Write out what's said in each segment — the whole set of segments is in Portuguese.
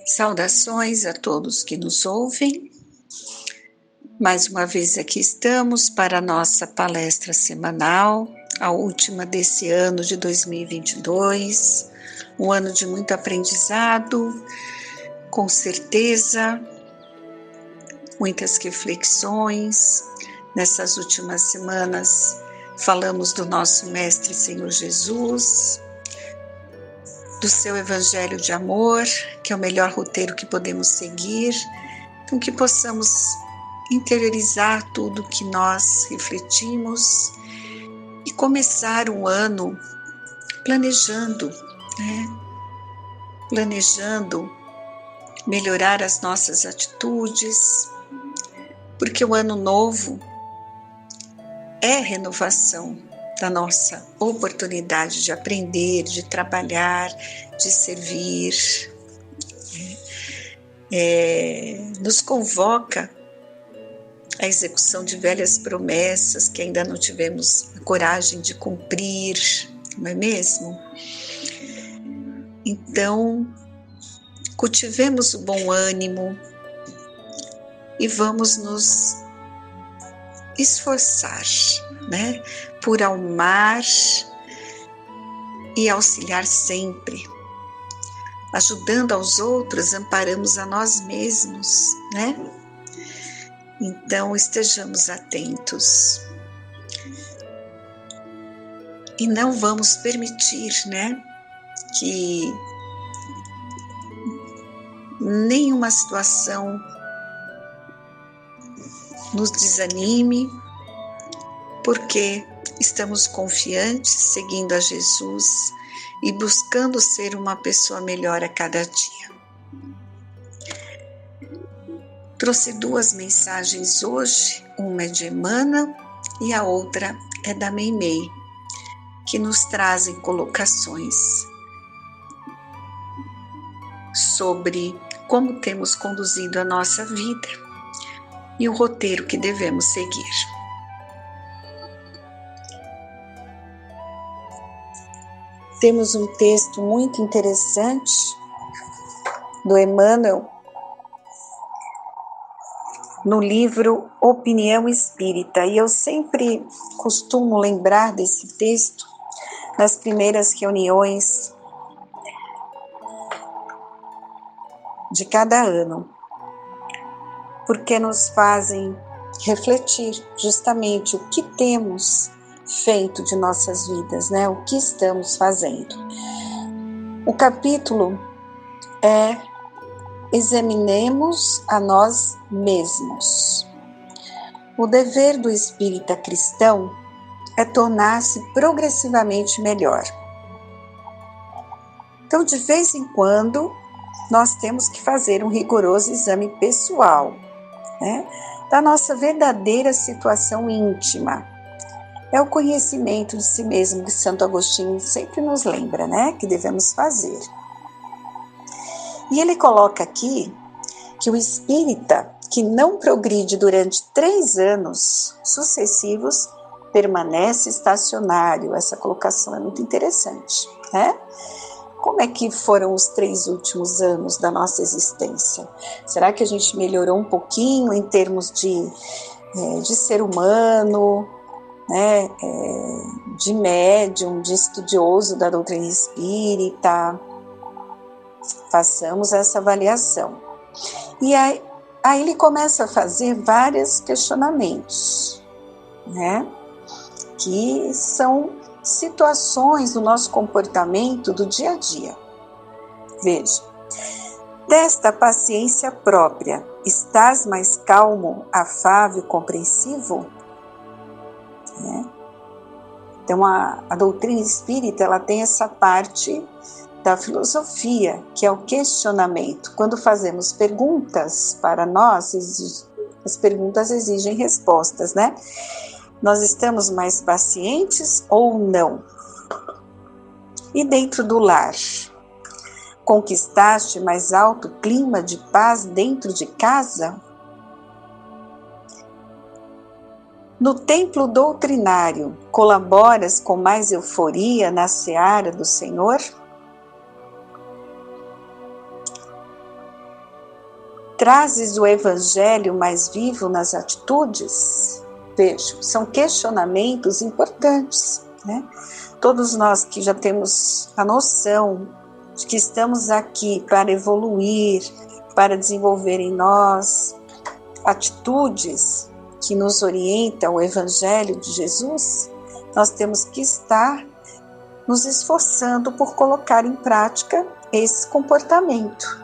Saudações a todos que nos ouvem. Mais uma vez aqui estamos para a nossa palestra semanal, a última desse ano de 2022, um ano de muito aprendizado, com certeza, muitas reflexões. Nessas últimas semanas falamos do nosso Mestre Senhor Jesus, do seu Evangelho de amor, que é o melhor roteiro que podemos seguir, então que possamos interiorizar tudo que nós refletimos e começar um ano planejando, Planejando melhorar as nossas atitudes, porque o ano novo é renovação da nossa oportunidade de aprender, de trabalhar, de servir. Nos convoca a execução de velhas promessas que ainda não tivemos a coragem de cumprir, não é mesmo? Então, cultivemos o bom ânimo e vamos nos esforçar, por amar e auxiliar sempre. Ajudando aos outros, amparamos a nós mesmos, Então, estejamos atentos. E não vamos permitir, que nenhuma situação nos desanime, porque estamos confiantes, seguindo a Jesus e buscando ser uma pessoa melhor a cada dia. Trouxe duas mensagens hoje, uma é de Emmanuel e a outra é da Meimei, que nos trazem colocações sobre como temos conduzido a nossa vida e o roteiro que devemos seguir. Temos um texto muito interessante do Emmanuel no livro Opinião Espírita, e eu sempre costumo lembrar desse texto nas primeiras reuniões de cada ano, porque nos fazem refletir justamente o que temos feito de nossas vidas, o que estamos fazendo. O capítulo é Examinemos a nós mesmos. O dever do espírita cristão é tornar-se progressivamente melhor. Então, de vez em quando, nós temos que fazer um rigoroso exame pessoal, da nossa verdadeira situação íntima. É o conhecimento de si mesmo que Santo Agostinho sempre nos lembra, que devemos fazer. E ele coloca aqui que o espírita que não progride durante 3 anos sucessivos permanece estacionário. Essa colocação é muito interessante, Como é que foram os 3 últimos anos da nossa existência? Será que a gente melhorou um pouquinho em termos de ser humano, de médium, de estudioso da doutrina espírita? Façamos essa avaliação. E aí ele começa a fazer vários questionamentos, que são situações do nosso comportamento do dia a dia. Veja, desta paciência própria, estás mais calmo, afável, compreensivo? Então, a doutrina espírita, ela tem essa parte da filosofia, que é o questionamento. Quando fazemos perguntas para nós, as perguntas exigem respostas, Nós estamos mais pacientes ou não? E dentro do lar, conquistaste mais alto clima de paz dentro de casa? No templo doutrinário, colaboras com mais euforia na seara do Senhor? Trazes o Evangelho mais vivo nas atitudes? Vejam, são questionamentos importantes, né? Todos nós que já temos a noção de que estamos aqui para evoluir, para desenvolver em nós atitudes que nos orientam o Evangelho de Jesus, nós temos que estar nos esforçando por colocar em prática esse comportamento,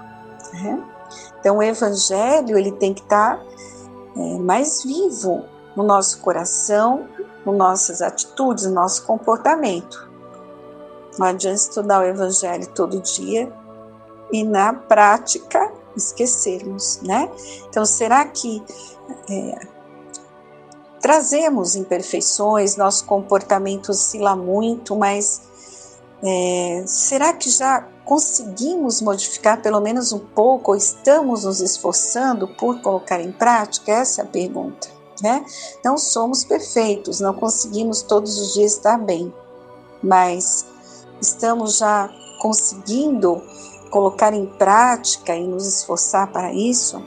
né? Então o Evangelho ele tem que estar mais vivo no nosso coração, nas nossas atitudes, no nosso comportamento. Não adianta estudar o Evangelho todo dia e na prática esquecermos, né? Então será que trazemos imperfeições, nosso comportamento oscila muito, mas será que já conseguimos modificar pelo menos um pouco, ou estamos nos esforçando por colocar em prática? Essa é a pergunta, né? Não somos perfeitos, não conseguimos todos os dias estar bem, mas estamos já conseguindo colocar em prática e nos esforçar para isso?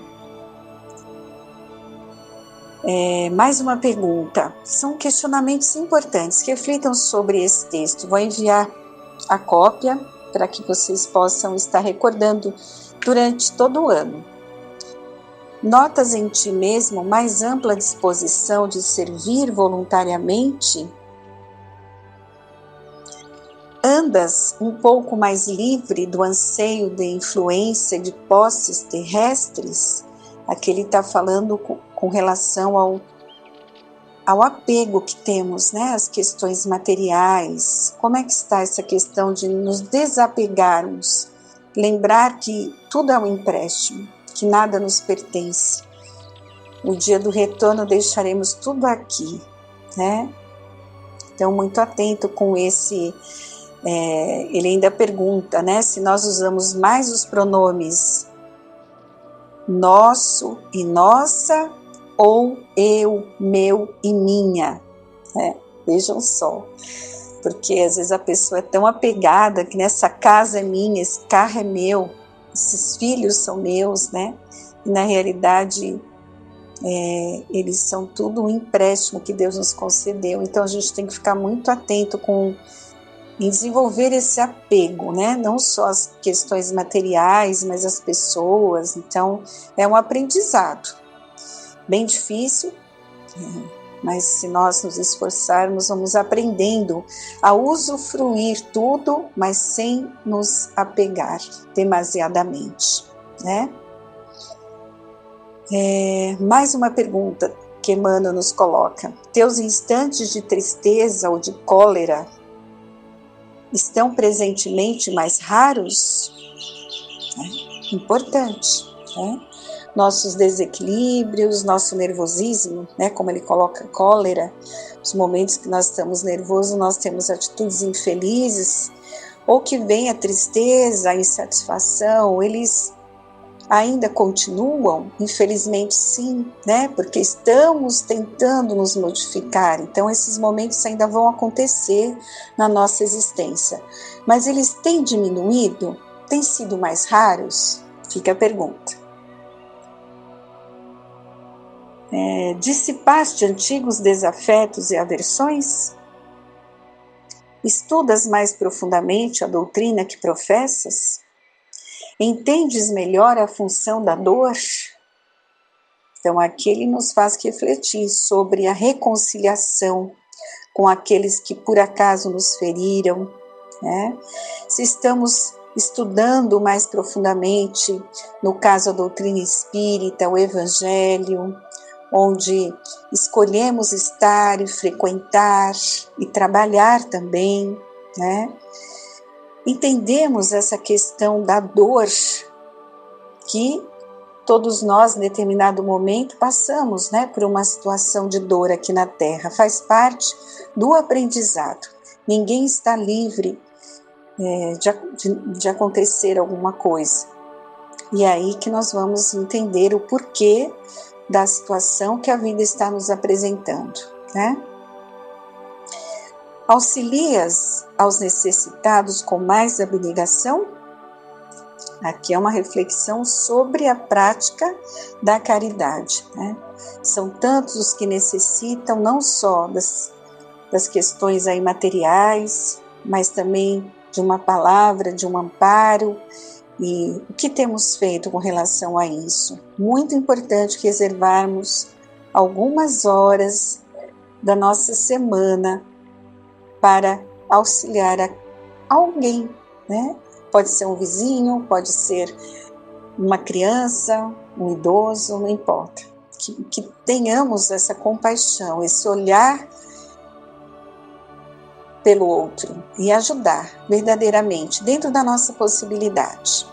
Mais uma pergunta. São questionamentos importantes. Reflitam sobre esse texto. Vou enviar a cópia para que vocês possam estar recordando durante todo o ano. Notas em ti mesmo mais ampla disposição de servir voluntariamente? Andas um pouco mais livre do anseio de influência de posses terrestres? Aqui ele está falando com relação ao apego que temos, né, às questões materiais. Como é que está essa questão de nos desapegarmos? Lembrar que tudo é um empréstimo, que nada nos pertence. No dia do retorno deixaremos tudo aqui, né? Então, muito atento com esse... ele ainda pergunta, né, se nós usamos mais os pronomes nosso e nossa, ou eu, meu e minha, né? Vejam só, porque às vezes a pessoa é tão apegada que nessa casa é minha, esse carro é meu, esses filhos são meus, né? E na realidade eles são tudo um empréstimo que Deus nos concedeu. Então a gente tem que ficar muito atento em desenvolver esse apego, né? Não só as questões materiais, mas as pessoas. Então é um aprendizado bem difícil, mas se nós nos esforçarmos, vamos aprendendo a usufruir tudo, mas sem nos apegar demasiadamente, né? Mais uma pergunta que Emmanuel nos coloca. Teus instantes de tristeza ou de cólera estão presentemente mais raros? Importante, né? Nossos desequilíbrios, nosso nervosismo, né, como ele coloca cólera, os momentos que nós estamos nervosos, nós temos atitudes infelizes, ou que vem a tristeza, a insatisfação, eles ainda continuam? Infelizmente sim, né, porque estamos tentando nos modificar, então esses momentos ainda vão acontecer na nossa existência, mas eles têm diminuído? Têm sido mais raros? Fica a pergunta. Dissipaste antigos desafetos e aversões? Estudas mais profundamente a doutrina que professas? Entendes melhor a função da dor? Então aqui ele nos faz refletir sobre a reconciliação com aqueles que por acaso nos feriram, né? Se estamos estudando mais profundamente, no caso a doutrina espírita, o Evangelho, onde escolhemos estar e frequentar e trabalhar também, né? Entendemos essa questão da dor que todos nós, em determinado momento, passamos, né, por uma situação de dor aqui na Terra. Faz parte do aprendizado. Ninguém está livre de acontecer alguma coisa. E é aí que nós vamos entender o porquê da situação que a vida está nos apresentando, né? Auxilias aos necessitados com mais abnegação? Aqui é uma reflexão sobre a prática da caridade, né? São tantos os que necessitam não só das questões aí materiais, mas também de uma palavra, de um amparo. E o que temos feito com relação a isso? Muito importante reservarmos algumas horas da nossa semana para auxiliar alguém, né? Pode ser um vizinho, pode ser uma criança, um idoso, não importa. Que tenhamos essa compaixão, esse olhar pelo outro e ajudar verdadeiramente, dentro da nossa possibilidade.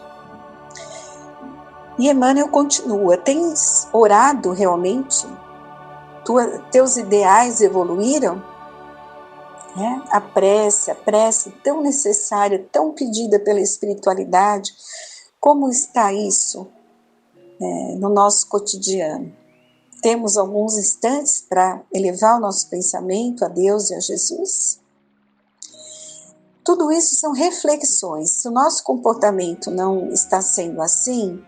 E Emmanuel continua: tens orado realmente? Teus ideais evoluíram? A prece tão necessária, tão pedida pela espiritualidade, como está isso no nosso cotidiano? Temos alguns instantes para elevar o nosso pensamento a Deus e a Jesus? Tudo isso são reflexões. Se o nosso comportamento não está sendo assim,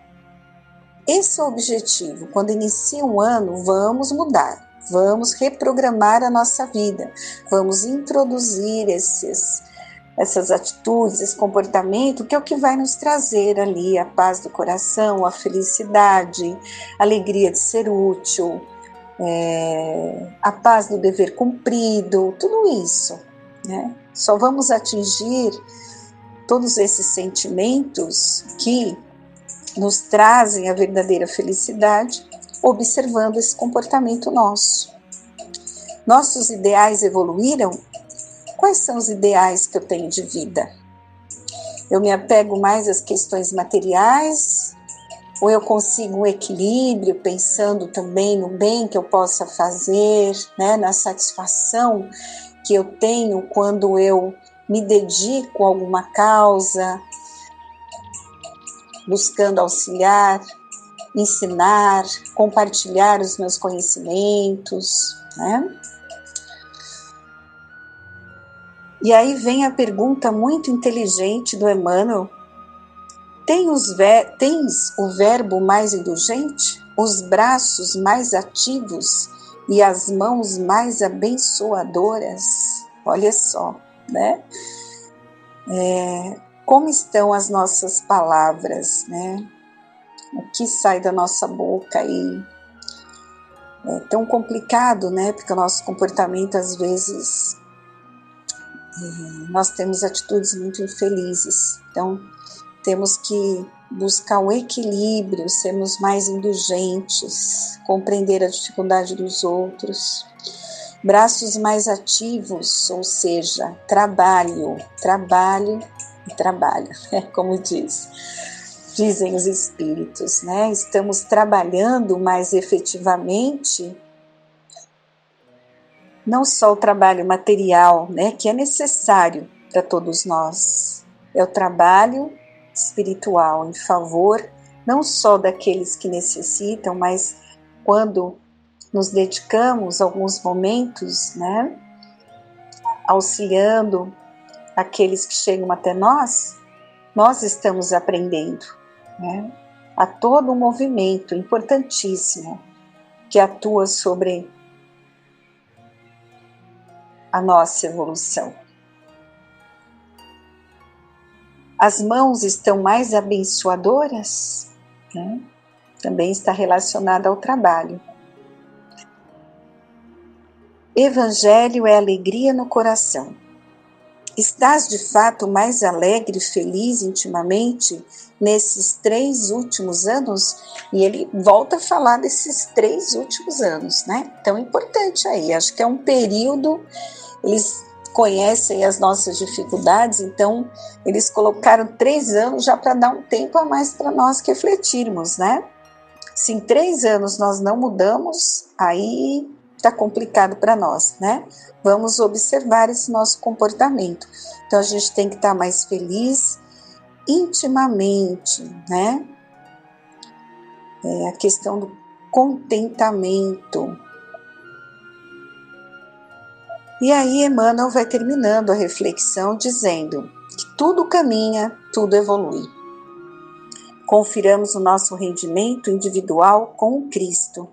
esse é o objetivo. Quando inicia um ano, vamos mudar, vamos reprogramar a nossa vida, vamos introduzir essas atitudes, esse comportamento, que é o que vai nos trazer ali a paz do coração, a felicidade, a alegria de ser útil, a paz do dever cumprido, tudo isso, né? Só vamos atingir todos esses sentimentos que nos trazem a verdadeira felicidade, observando esse comportamento nosso. Nossos ideais evoluíram? Quais são os ideais que eu tenho de vida? Eu me apego mais às questões materiais? Ou eu consigo um equilíbrio, pensando também no bem que eu possa fazer, né, na satisfação que eu tenho quando eu me dedico a alguma causa, buscando auxiliar, ensinar, compartilhar os meus conhecimentos, né? E aí vem a pergunta muito inteligente do Emmanuel: tens o verbo mais indulgente, os braços mais ativos e as mãos mais abençoadoras? Olha só, né? Como estão as nossas palavras, né? O que sai da nossa boca aí? É tão complicado, né? Porque o nosso comportamento, às vezes, nós temos atitudes muito infelizes. Então, temos que buscar um equilíbrio, sermos mais indulgentes, compreender a dificuldade dos outros. Braços mais ativos, ou seja, trabalho e trabalho, como dizem os espíritos, né? Estamos trabalhando mais efetivamente, não só o trabalho material, né, que é necessário para todos nós, é o trabalho espiritual em favor não só daqueles que necessitam, mas quando nos dedicamos alguns momentos, né, auxiliando aqueles que chegam até nós estamos aprendendo, né? Há todo um movimento importantíssimo que atua sobre a nossa evolução. As mãos estão mais abençoadoras, né? Também está relacionada ao trabalho. Evangelho é alegria no coração. Estás de fato mais alegre e feliz intimamente nesses 3 últimos anos? E ele volta a falar desses 3 últimos anos, né? Tão importante aí, acho que é um período, eles conhecem as nossas dificuldades, então eles colocaram 3 anos já para dar um tempo a mais para nós refletirmos, né? Se em 3 anos nós não mudamos, aí está complicado para nós, né? Vamos observar esse nosso comportamento. Então a gente tem que estar mais feliz intimamente, né? A questão do contentamento. E aí Emmanuel vai terminando a reflexão dizendo que tudo caminha, tudo evolui. Confiramos o nosso rendimento individual com o Cristo.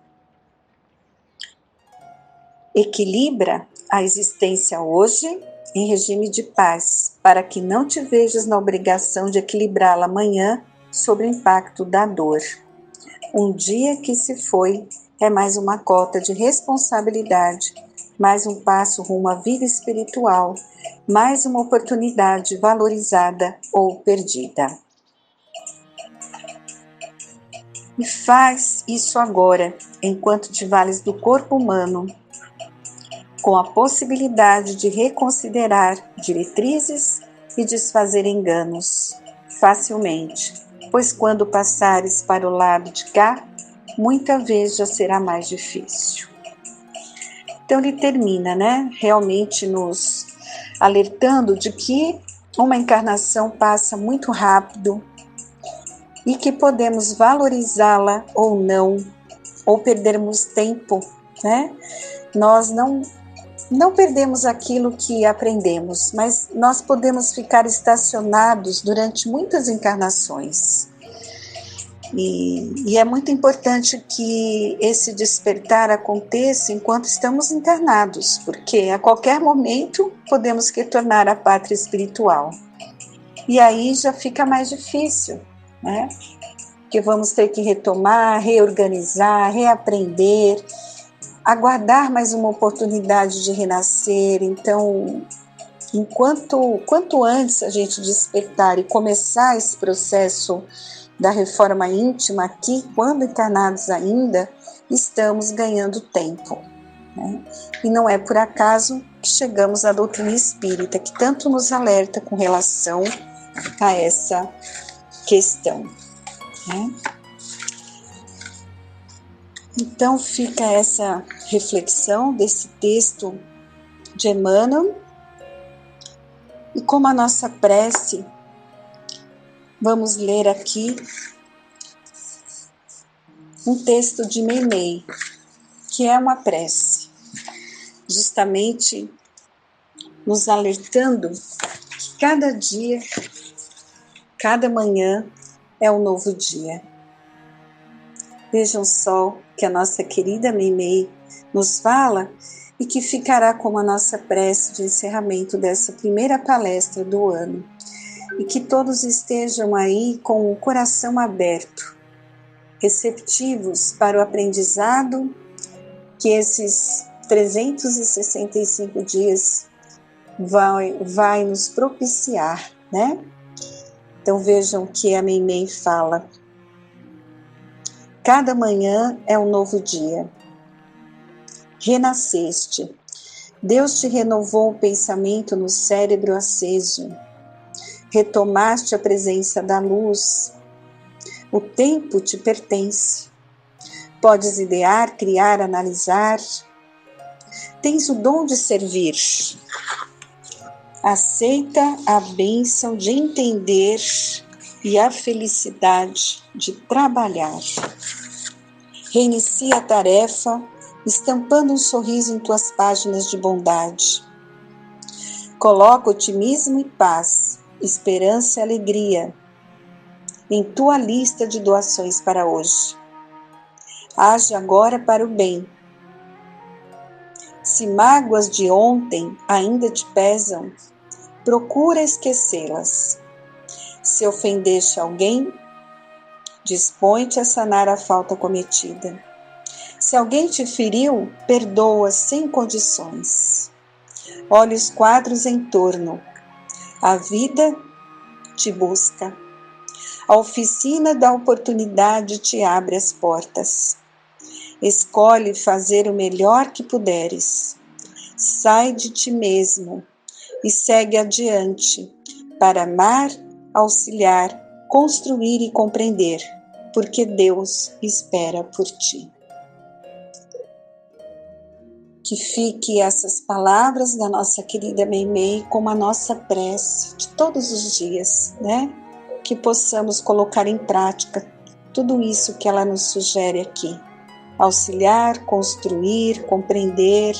Equilibra a existência hoje em regime de paz, para que não te vejas na obrigação de equilibrá-la amanhã sob o impacto da dor. Um dia que se foi é mais uma cota de responsabilidade, mais um passo rumo à vida espiritual, mais uma oportunidade valorizada ou perdida. E faz isso agora, enquanto te vales do corpo humano, com a possibilidade de reconsiderar diretrizes e desfazer enganos facilmente, pois quando passares para o lado de cá, muita vez já será mais difícil. Então ele termina, realmente nos alertando de que uma encarnação passa muito rápido e que podemos valorizá-la ou não, ou perdermos tempo, Nós não perdemos aquilo que aprendemos, mas nós podemos ficar estacionados durante muitas encarnações. E é muito importante que esse despertar aconteça enquanto estamos encarnados, porque a qualquer momento podemos retornar à pátria espiritual. E aí já fica mais difícil, Porque vamos ter que retomar, reorganizar, reaprender, aguardar mais uma oportunidade de renascer. Então, quanto antes a gente despertar e começar esse processo da reforma íntima aqui, quando encarnados ainda, estamos ganhando tempo. E não é por acaso que chegamos à doutrina espírita, que tanto nos alerta com relação a essa questão. Então fica essa reflexão desse texto de Emmanuel, e como a nossa prece, vamos ler aqui um texto de Meimei, que é uma prece, justamente nos alertando que cada dia, cada manhã é um novo dia. Vejam só que a nossa querida Meimei nos fala e que ficará como a nossa prece de encerramento dessa primeira palestra do ano. E que todos estejam aí com o coração aberto, receptivos para o aprendizado que esses 365 dias vai nos propiciar, Então vejam que a Meimei fala: cada manhã é um novo dia. Renasceste. Deus te renovou o pensamento no cérebro aceso. Retomaste a presença da luz. O tempo te pertence. Podes idear, criar, analisar. Tens o dom de servir. Aceita a bênção de entender e a felicidade de trabalhar. Reinicia a tarefa, estampando um sorriso em tuas páginas de bondade. Coloca otimismo e paz, esperança e alegria em tua lista de doações para hoje. Age agora para o bem. Se mágoas de ontem ainda te pesam, procura esquecê-las. Se ofendeste alguém, dispõe-te a sanar a falta cometida. Se alguém te feriu, perdoa sem condições. Olha os quadros em torno. A vida te busca. A oficina da oportunidade te abre as portas. Escolhe fazer o melhor que puderes. Sai de ti mesmo e segue adiante para amar, auxiliar, construir e compreender, porque Deus espera por ti. Que fique essas palavras da nossa querida Meimei como a nossa prece de todos os dias, Que possamos colocar em prática tudo isso que ela nos sugere aqui. Auxiliar, construir, compreender,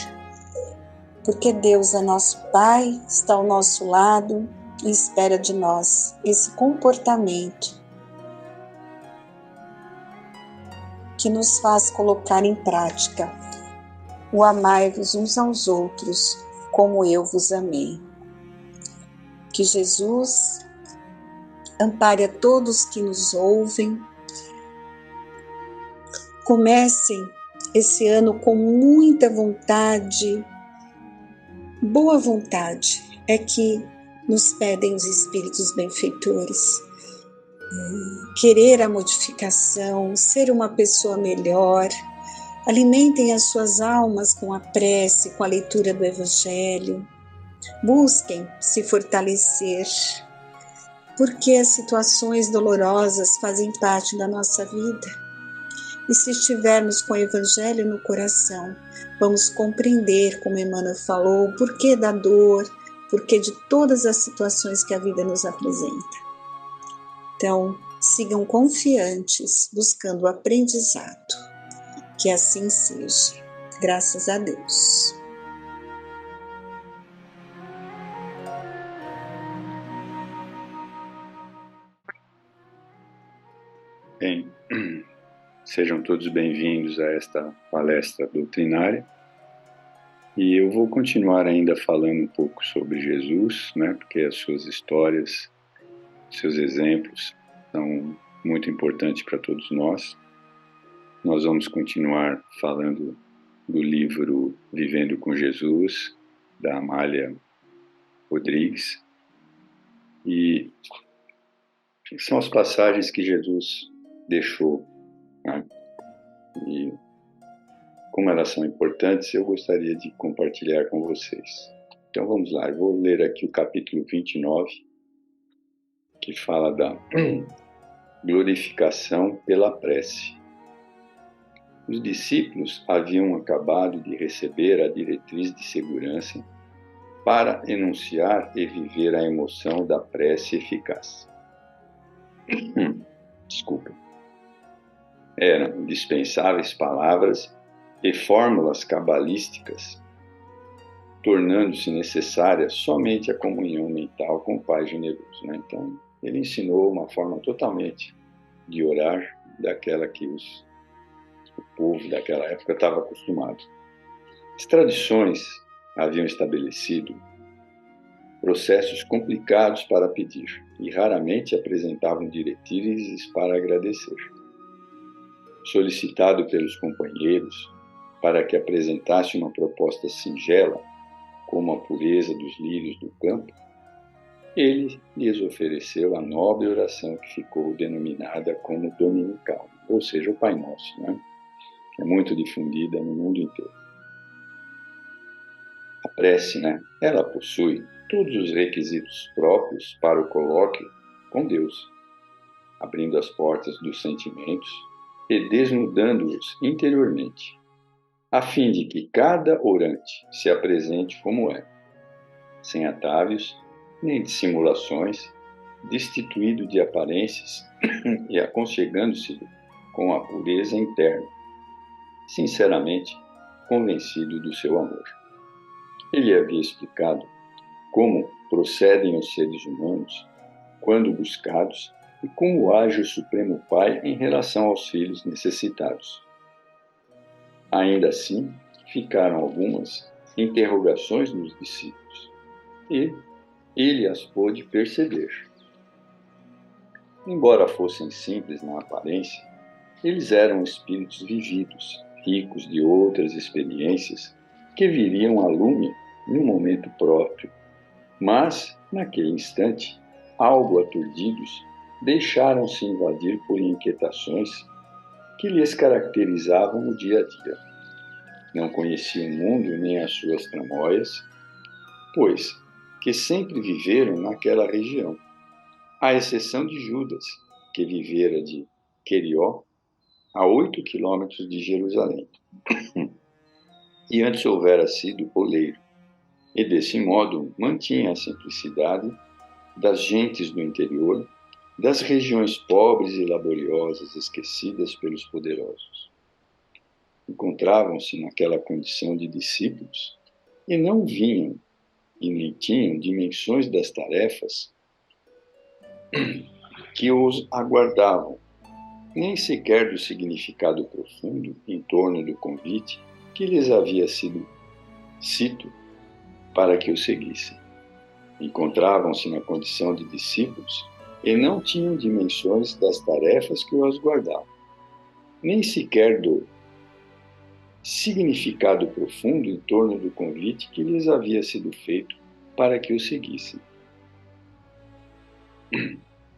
porque Deus é nosso Pai, está ao nosso lado e espera de nós esse comportamento que nos faz colocar em prática o amai-vos uns aos outros como eu vos amei. Que Jesus ampare a todos que nos ouvem. Comecem esse ano com muita vontade, boa vontade, é que nos pedem os espíritos benfeitores. Querer a modificação, ser uma pessoa melhor. Alimentem as suas almas com a prece, com a leitura do Evangelho. Busquem se fortalecer, porque as situações dolorosas fazem parte da nossa vida. E se estivermos com o Evangelho no coração, vamos compreender, como Emmanuel falou, o porquê da dor, porquê de todas as situações que a vida nos apresenta. Então, sigam confiantes, buscando o aprendizado. Que assim seja. Graças a Deus. Bem, sejam todos bem-vindos a esta palestra doutrinária. E eu vou continuar ainda falando um pouco sobre Jesus, né? Porque as suas histórias, seus exemplos são muito importantes para todos nós. Nós vamos continuar falando do livro Vivendo com Jesus, da Amália Rodrigues. E são as passagens que Jesus deixou, né? E como elas são importantes, eu gostaria de compartilhar com vocês. Então vamos lá, eu vou ler aqui o capítulo 29, que fala da glorificação pela prece. Os discípulos haviam acabado de receber a diretriz de segurança para enunciar e viver a emoção da prece eficaz. Desculpa. Eram indispensáveis palavras e fórmulas cabalísticas, tornando-se necessária somente a comunhão mental com o Pai generoso, né? Então, ele ensinou uma forma totalmente de orar daquela que o povo daquela época estava acostumado. As tradições haviam estabelecido processos complicados para pedir e raramente apresentavam diretrizes para agradecer. Solicitado pelos companheiros para que apresentasse uma proposta singela, como a pureza dos lírios do campo, ele lhes ofereceu a nobre oração que ficou denominada como dominical, ou seja, o Pai Nosso, né? É muito difundida no mundo inteiro. A prece, né? Ela possui todos os requisitos próprios para o colóquio com Deus, abrindo as portas dos sentimentos e desnudando-os interiormente, a fim de que cada orante se apresente como é, sem atávios nem dissimulações, destituído de aparências e aconchegando-se com a pureza interna, sinceramente convencido do seu amor. Ele havia explicado como procedem os seres humanos quando buscados e como age o Supremo Pai em relação aos filhos necessitados. Ainda assim, ficaram algumas interrogações nos discípulos, e ele as pôde perceber. Embora fossem simples na aparência, eles eram espíritos vividos, ricos de outras experiências que viriam a lume em um momento próprio, mas, naquele instante, algo aturdidos, deixaram-se invadir por inquietações que lhes caracterizavam o dia a dia. Não conheciam o mundo nem as suas tramóias, pois que sempre viveram naquela região, à exceção de Judas, que vivera de Querió, a 8 quilômetros de Jerusalém, e antes houvera sido oleiro, e desse modo mantinha a simplicidade das gentes do interior, das regiões pobres e laboriosas esquecidas pelos poderosos. Encontravam-se naquela condição de discípulos e não vinham e nem tinham dimensões das tarefas que os aguardavam, nem sequer do significado profundo em torno do convite que lhes havia sido cito para que o seguissem. Encontravam-se na condição de discípulos e não tinham dimensões das tarefas que os guardavam, nem sequer do significado profundo em torno do convite que lhes havia sido feito para que o seguissem.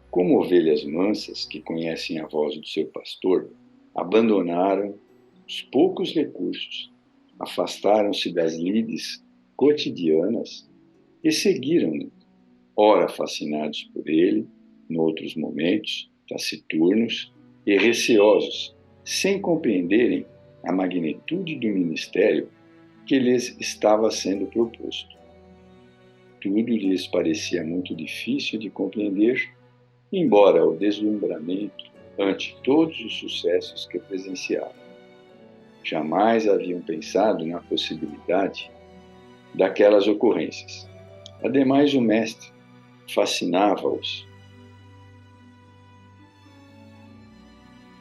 Como ovelhas mansas que conhecem a voz do seu pastor, abandonaram os poucos recursos, afastaram-se das lides cotidianas e seguiram-no, ora fascinados por ele, noutros momentos, taciturnos e receosos, sem compreenderem a magnitude do ministério que lhes estava sendo proposto. Tudo lhes parecia muito difícil de compreender, embora o deslumbramento ante todos os sucessos que presenciavam. Jamais haviam pensado na possibilidade daquelas ocorrências. Ademais, o mestre fascinava-os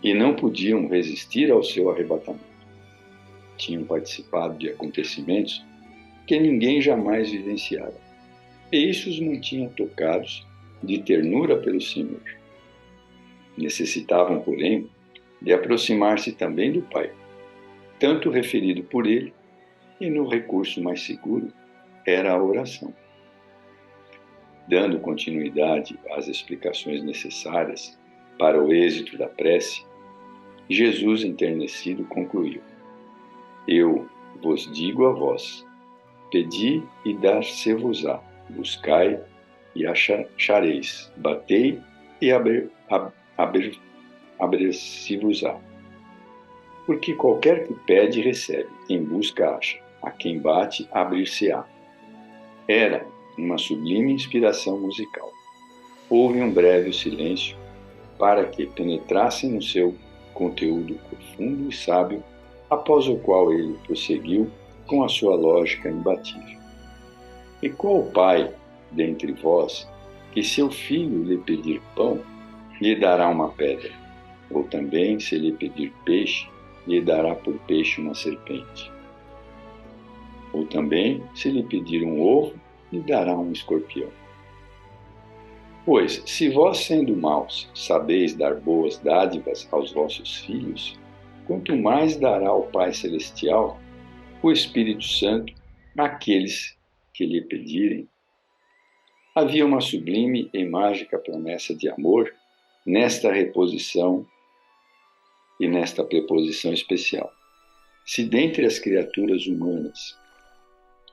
e não podiam resistir ao seu arrebatamento. Tinham participado de acontecimentos que ninguém jamais vivenciara, e isso os mantinha tocados de ternura pelo Senhor. Necessitavam, porém, de aproximar-se também do Pai, tanto referido por ele, e no recurso mais seguro era a oração. Dando continuidade às explicações necessárias para o êxito da prece, Jesus, enternecido, concluiu: Eu vos digo a vós, pedi e dar-se-vos-á, buscai e achareis, batei e abrir-se-vos-á. Porque qualquer que pede, recebe, quem busca, acha, a quem bate, abrir-se-á. Era uma sublime inspiração musical. Houve um breve silêncio para que penetrassem no seu conteúdo profundo e sábio, após o qual ele prosseguiu com a sua lógica imbatível. E qual pai dentre vós que seu filho lhe pedir pão, lhe dará uma pedra? Ou também, se lhe pedir peixe, lhe dará por peixe uma serpente? Ou também, se lhe pedir um ovo, lhe dará um escorpião? Pois, se vós, sendo maus, sabeis dar boas dádivas aos vossos filhos, quanto mais dará o Pai Celestial, o Espírito Santo, àqueles que lhe pedirem. Havia uma sublime e mágica promessa de amor nesta reposição e nesta preposição especial. Se dentre as criaturas humanas,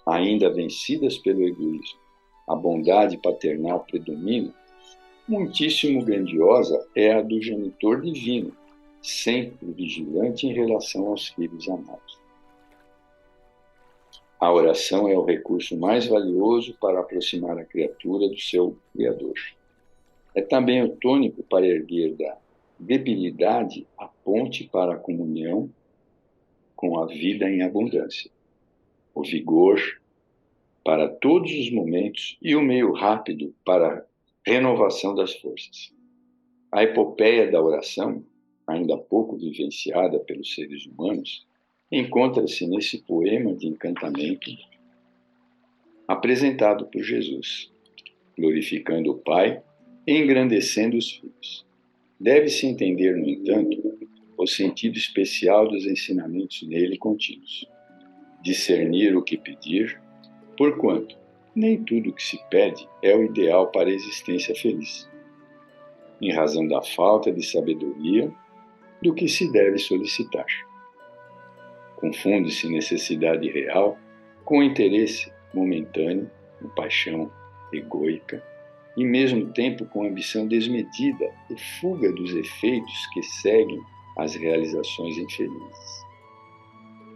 ainda vencidas pelo egoísmo, a bondade paternal predomina, muitíssimo grandiosa é a do genitor divino, sempre vigilante em relação aos filhos amados. A oração é o recurso mais valioso para aproximar a criatura do seu Criador. É também o tônico para erguer da debilidade a ponte para a comunhão com a vida em abundância, o vigor para todos os momentos e o meio rápido para a renovação das forças. A epopeia da oração, ainda pouco vivenciada pelos seres humanos, encontra-se nesse poema de encantamento apresentado por Jesus, glorificando o Pai e engrandecendo os filhos. Deve-se entender, no entanto, o sentido especial dos ensinamentos nele contidos. Discernir o que pedir, porquanto nem tudo o que se pede é o ideal para a existência feliz, em razão da falta de sabedoria do que se deve solicitar. Confunde-se necessidade real com interesse momentâneo, com paixão egóica, e mesmo tempo com ambição desmedida e fuga dos efeitos que seguem as realizações infelizes.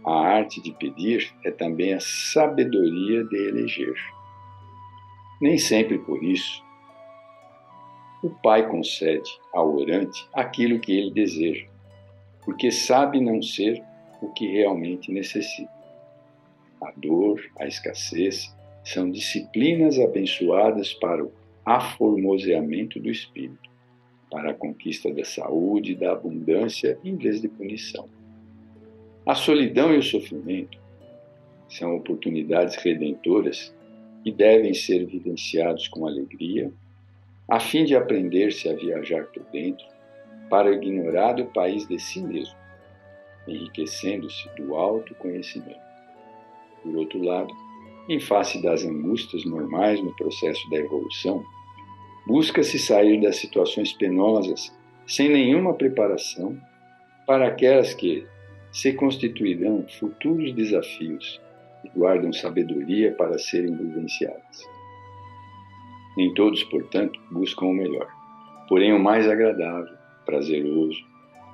A arte de pedir é também a sabedoria de eleger. Nem sempre por isso, o Pai concede ao orante aquilo que ele deseja, porque sabe não ser o que realmente necessita. A dor, a escassez, são disciplinas abençoadas para o aformoseamento do espírito. para a conquista da saúde e da abundância em vez de punição. A solidão e o sofrimento são oportunidades redentoras que devem ser vivenciados com alegria, a fim de aprender-se a viajar por dentro para ignorar o país de si mesmo, enriquecendo-se do autoconhecimento. Por outro lado, em face das angústias normais no processo da evolução, busca-se sair das situações penosas sem nenhuma preparação para aquelas que se constituirão futuros desafios e guardam sabedoria para serem vivenciadas. Nem todos, portanto, buscam o melhor, porém o mais agradável, prazeroso,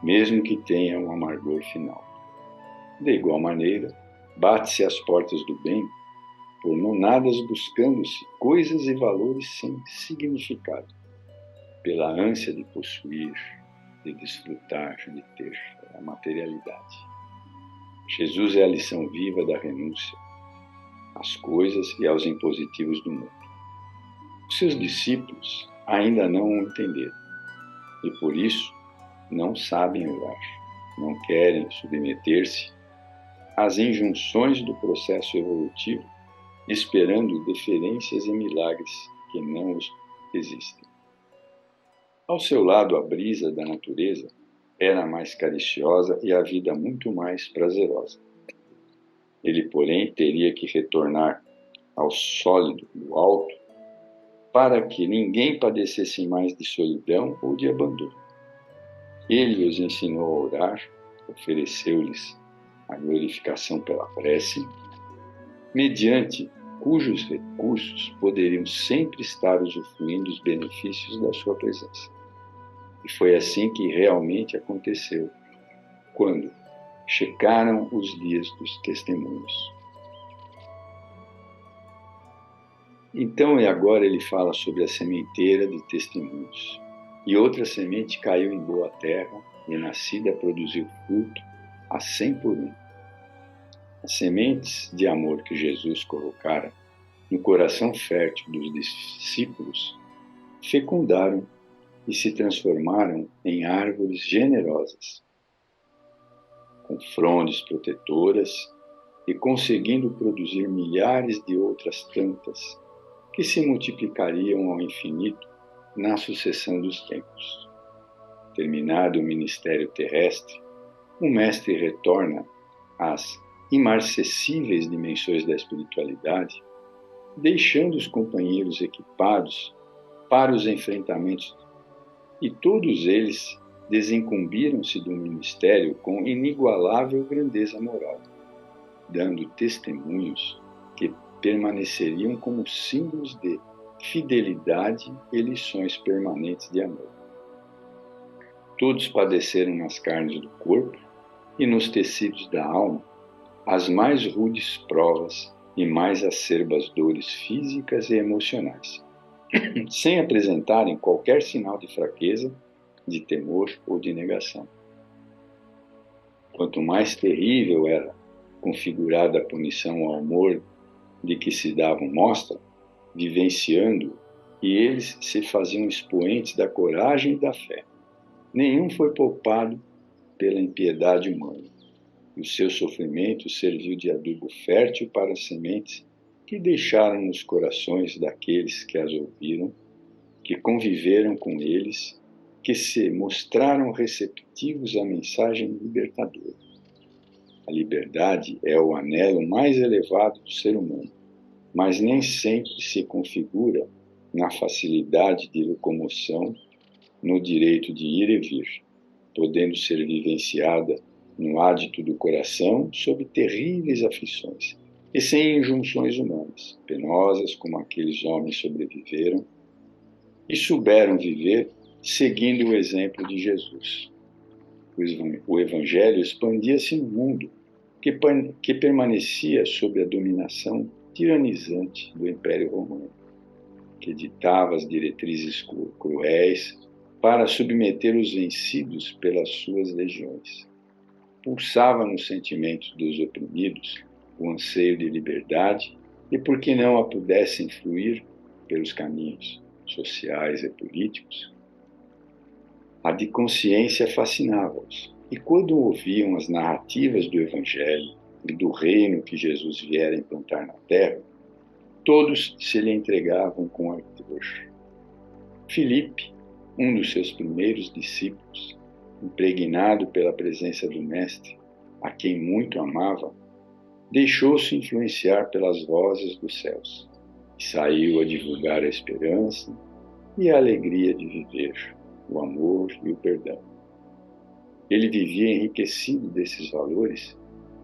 mesmo que tenha um amargor final. De igual maneira, bate-se às portas do bem por nonadas buscando-se coisas e valores sem significado, pela ânsia de possuir, de desfrutar, de ter a materialidade. Jesus é a lição viva da renúncia às coisas e aos impositivos do mundo. Os seus discípulos ainda não o entenderam e, por isso, não sabem orar, não querem submeter-se às injunções do processo evolutivo, esperando deferências e milagres que não existem. Ao seu lado, a brisa da natureza era mais cariciosa e a vida muito mais prazerosa. Ele, porém, teria que retornar ao sólido do alto para que ninguém padecesse mais de solidão ou de abandono. Ele os ensinou a orar, ofereceu-lhes a glorificação pela prece, mediante cujos recursos poderiam sempre estar usufruindo os benefícios da sua presença. E foi assim que realmente aconteceu, quando chegaram os dias dos testemunhos. Então e agora ele fala sobre a sementeira de testemunhos. E outra semente caiu em boa terra, e nascida produziu fruto a 100 por 1. As sementes de amor que Jesus colocara no coração fértil dos discípulos fecundaram e se transformaram em árvores generosas, com frondes protetoras e conseguindo produzir milhares de outras tantas que se multiplicariam ao infinito na sucessão dos tempos. Terminado o ministério terrestre, o Mestre retorna às imarcessíveis dimensões da espiritualidade, deixando os companheiros equipados para os enfrentamentos, e todos eles desincumbiram-se do ministério com inigualável grandeza moral, dando testemunhos que permaneceriam como símbolos de fidelidade e lições permanentes de amor. Todos padeceram nas carnes do corpo e nos tecidos da alma as mais rudes provas e mais acerbas dores físicas e emocionais, sem apresentarem qualquer sinal de fraqueza, de temor ou de negação. Quanto mais terrível era configurada a punição ao amor de que se davam mostra, vivenciando, e eles se faziam expoentes da coragem e da fé. Nenhum foi poupado pela impiedade humana. E o seu sofrimento serviu de adubo fértil para as sementes que deixaram nos corações daqueles que as ouviram, que conviveram com eles, que se mostraram receptivos à mensagem libertadora. A liberdade é o anelo mais elevado do ser humano, mas nem sempre se configura na facilidade de locomoção, no direito de ir e vir, podendo ser vivenciada no ádito do coração sob terríveis aflições, e sem injunções humanas, penosas como aqueles homens sobreviveram e souberam viver seguindo o exemplo de Jesus. O Evangelho expandia-se no mundo que permanecia sob a dominação tiranizante do Império Romano, que ditava as diretrizes cruéis para submeter os vencidos pelas suas legiões. Pulsava nos sentimentos dos oprimidos o anseio de liberdade e, por que não a pudessem fluir pelos caminhos sociais e políticos, A de consciência fascinava-os, e quando ouviam as narrativas do Evangelho e do reino que Jesus viera implantar na terra, todos se lhe entregavam com ardor. Filipe, um dos seus primeiros discípulos, impregnado pela presença do Mestre, a quem muito amava, deixou-se influenciar pelas vozes dos céus e saiu a divulgar a esperança e a alegria de viver, o amor e o perdão. Ele vivia enriquecido desses valores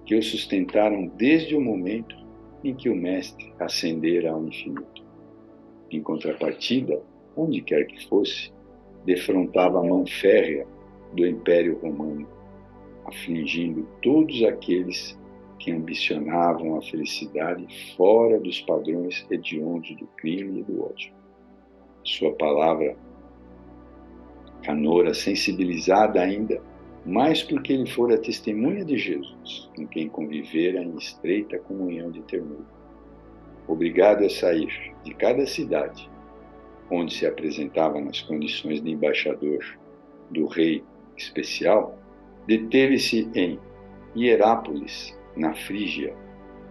que o sustentaram desde o momento em que o Mestre ascendera ao infinito. Em contrapartida, onde quer que fosse, defrontava a mão férrea do Império Romano, afligindo todos aqueles que ambicionavam a felicidade fora dos padrões hediondos do crime e do ódio. Sua palavra canora, sensibilizada ainda mais porque ele fora testemunha de Jesus, com quem convivera em estreita comunhão de ternura. Obrigado a sair de cada cidade, onde se apresentava nas condições de embaixador do rei especial, deteve-se em Hierápolis, na Frígia,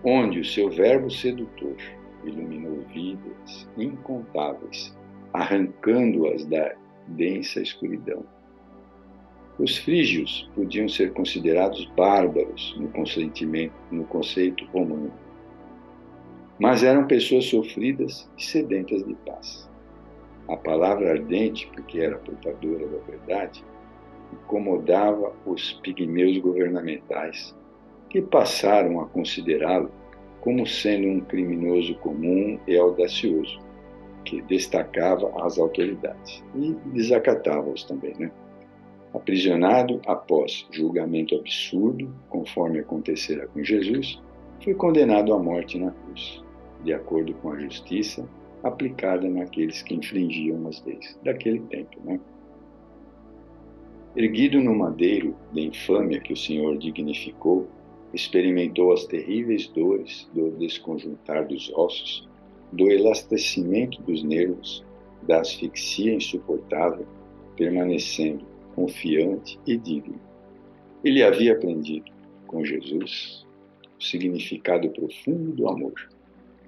onde o seu verbo sedutor iluminou vidas incontáveis, arrancando-as da densa escuridão. Os frígios podiam ser considerados bárbaros no conceito romano, mas eram pessoas sofridas e sedentas de paz. A palavra ardente, porque era portadora da verdade, incomodava os pigmeus governamentais, que passaram a considerá-lo como sendo um criminoso comum e audacioso, que destacava as autoridades e desacatava-os também, né? Aprisionado após julgamento absurdo, conforme acontecera com Jesus, foi condenado à morte na cruz, de acordo com a justiça aplicada naqueles que infringiam as leis daquele tempo, né? Erguido no madeiro da infâmia que o Senhor dignificou, experimentou as terríveis dores do desconjuntar dos ossos, do elastecimento dos nervos, da asfixia insuportável, permanecendo confiante e digno. Ele havia aprendido, com Jesus, o significado profundo do amor,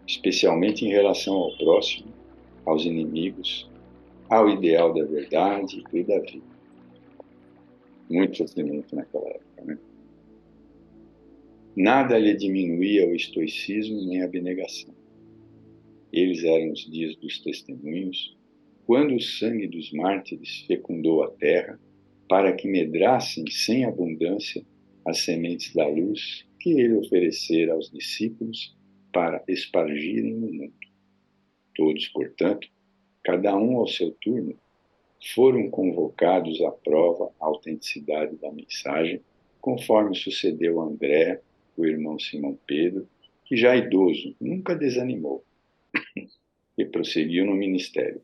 especialmente em relação ao próximo, aos inimigos, ao ideal da verdade e da vida. Muito sofrimento naquela época, né? Nada lhe diminuía o estoicismo nem a abnegação. Eles eram os dias dos testemunhos, quando o sangue dos mártires fecundou a terra, para que medrassem sem abundância as sementes da luz que ele oferecera aos discípulos para espargirem no mundo. Todos, portanto, cada um ao seu turno, foram convocados à prova a autenticidade da mensagem, conforme sucedeu a André, o irmão Simão Pedro, que já idoso nunca desanimou e prosseguiu no ministério,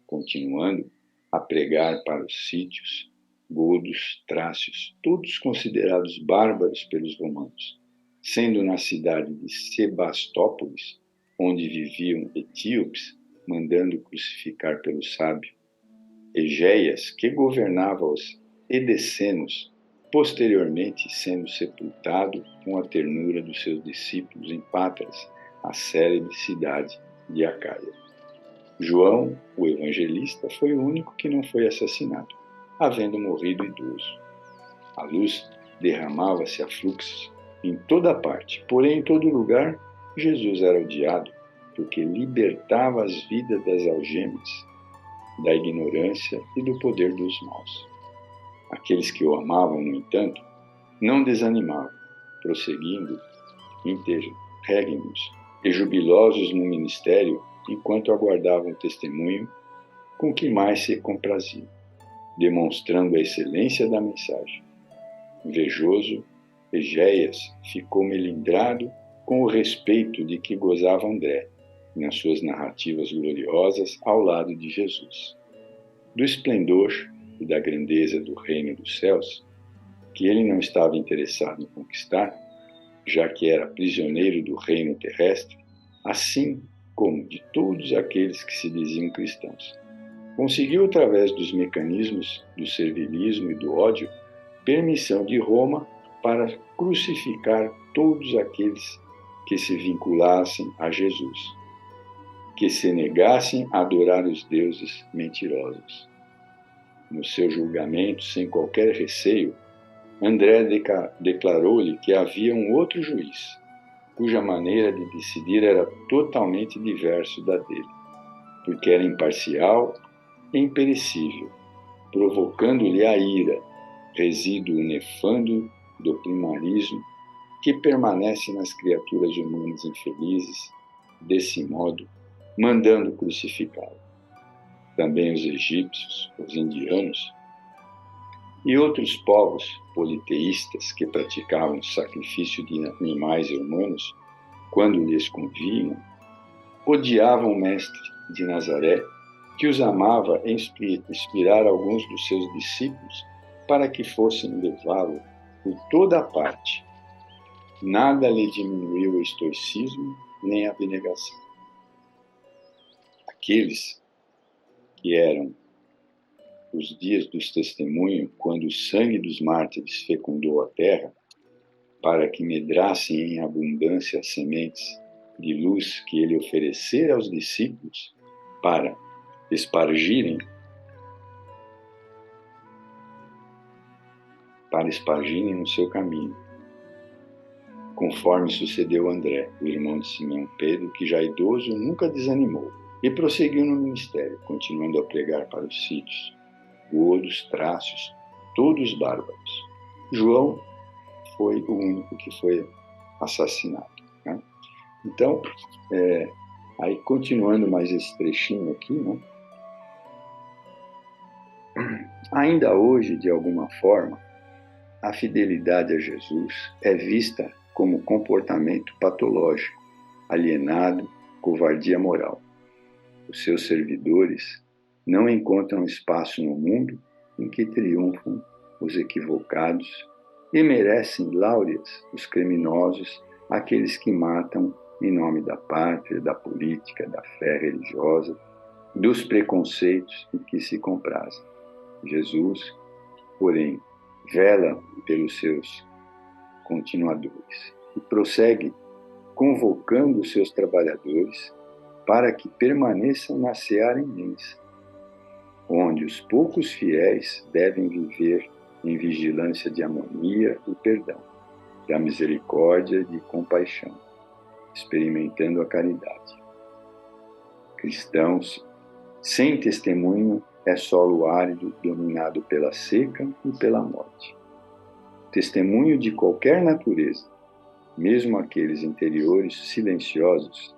continuando a pregar para os sítios, godos, trácios, todos considerados bárbaros pelos romanos, sendo na cidade de Sebastópolis, onde viviam etíopes, mandando crucificar pelo sábio, Egéias, que governava os edessenos, posteriormente sendo sepultado com a ternura dos seus discípulos em Patras, a célebre cidade de Acaia. João, o evangelista, foi o único que não foi assassinado, havendo morrido idoso. A luz derramava-se a fluxos em toda parte, porém em todo lugar Jesus era odiado, porque libertava as vidas das algemas, da ignorância e do poder dos maus. Aqueles que o amavam, no entanto, não desanimavam, prosseguindo interregnos e jubilosos no ministério, enquanto aguardavam o testemunho com que mais se compraziam, demonstrando a excelência da mensagem. Invejoso, Egéias ficou melindrado com o respeito de que gozava André, nas suas narrativas gloriosas ao lado de Jesus. Do esplendor e da grandeza do reino dos céus, que ele não estava interessado em conquistar, já que era prisioneiro do reino terrestre, assim como de todos aqueles que se diziam cristãos. conseguiu, através dos mecanismos do servilismo e do ódio, permissão de Roma para crucificar todos aqueles que se vinculassem a Jesus, que se negassem a adorar os deuses mentirosos. No seu julgamento, sem qualquer receio, André declarou-lhe que havia um outro juiz, cuja maneira de decidir era totalmente diversa da dele, porque era imparcial e imperecível, provocando-lhe a ira, resíduo nefando do primarismo que permanece nas criaturas humanas infelizes, desse modo, mandando crucificá-lo. Também os egípcios, os indianos e outros povos politeístas que praticavam o sacrifício de animais e humanos, quando lhes convinha, odiavam o Mestre de Nazaré, que os amava em inspirar alguns dos seus discípulos para que fossem levá-lo por toda a parte. Nada lhe diminuiu o estoicismo nem a abnegação. Aqueles que eram os dias dos testemunhos, quando o sangue dos mártires fecundou a terra, para que medrassem em abundância as sementes de luz que ele oferecera aos discípulos para espargirem no seu caminho, conforme sucedeu a André, o irmão de Simão Pedro, que já idoso nunca desanimou, e prosseguiu no ministério, continuando a pregar para os sítios, godos, trácios, todos bárbaros. João foi o único que foi assassinado, né? Então, aí continuando mais esse trechinho aqui, né? Ainda hoje, de alguma forma, a fidelidade a Jesus é vista como comportamento patológico, alienado, covardia moral. Os seus servidores não encontram espaço no mundo em que triunfam os equivocados e merecem láureas os criminosos, aqueles que matam em nome da pátria, da política, da fé religiosa, dos preconceitos em que se comprazem. Jesus, porém, vela pelos seus continuadores e prossegue convocando os seus trabalhadores para que permaneçam na seara imensa, onde os poucos fiéis devem viver em vigilância de harmonia e perdão, da misericórdia e de compaixão, experimentando a caridade. Cristãos sem testemunho é solo árido dominado pela seca e pela morte. Testemunho de qualquer natureza, mesmo aqueles interiores silenciosos,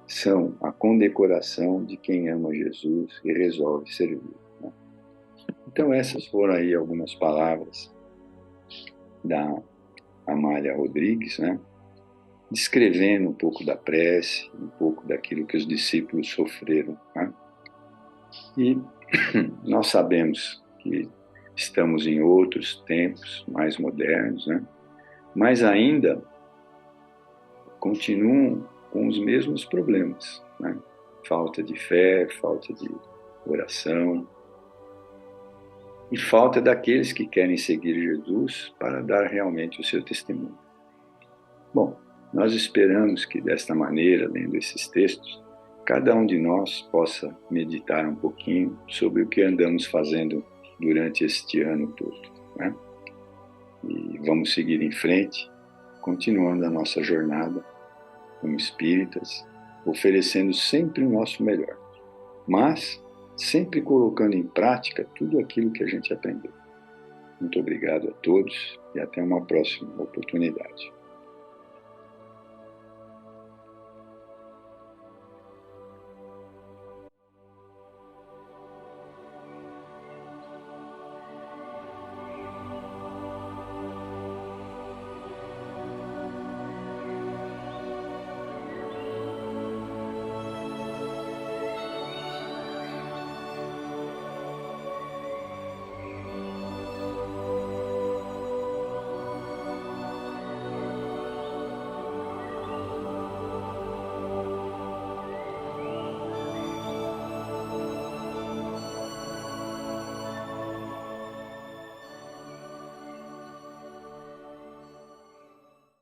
são a condecoração de quem ama Jesus e resolve servir, né? Então essas foram aí algumas palavras da Amália Rodrigues, né? Descrevendo um pouco da prece, um pouco daquilo que os discípulos sofreram, né? E nós sabemos que estamos em outros tempos mais modernos, né? Mas ainda continuam com os mesmos problemas, né? Falta de fé, falta de oração e falta daqueles que querem seguir Jesus para dar realmente o seu testemunho. Bom, nós esperamos que desta maneira, lendo esses textos, cada um de nós possa meditar um pouquinho sobre o que andamos fazendo durante este ano todo, né? E vamos seguir em frente, continuando a nossa jornada como espíritas, oferecendo sempre o nosso melhor, mas sempre colocando em prática tudo aquilo que a gente aprendeu. Muito obrigado a todos e até uma próxima oportunidade.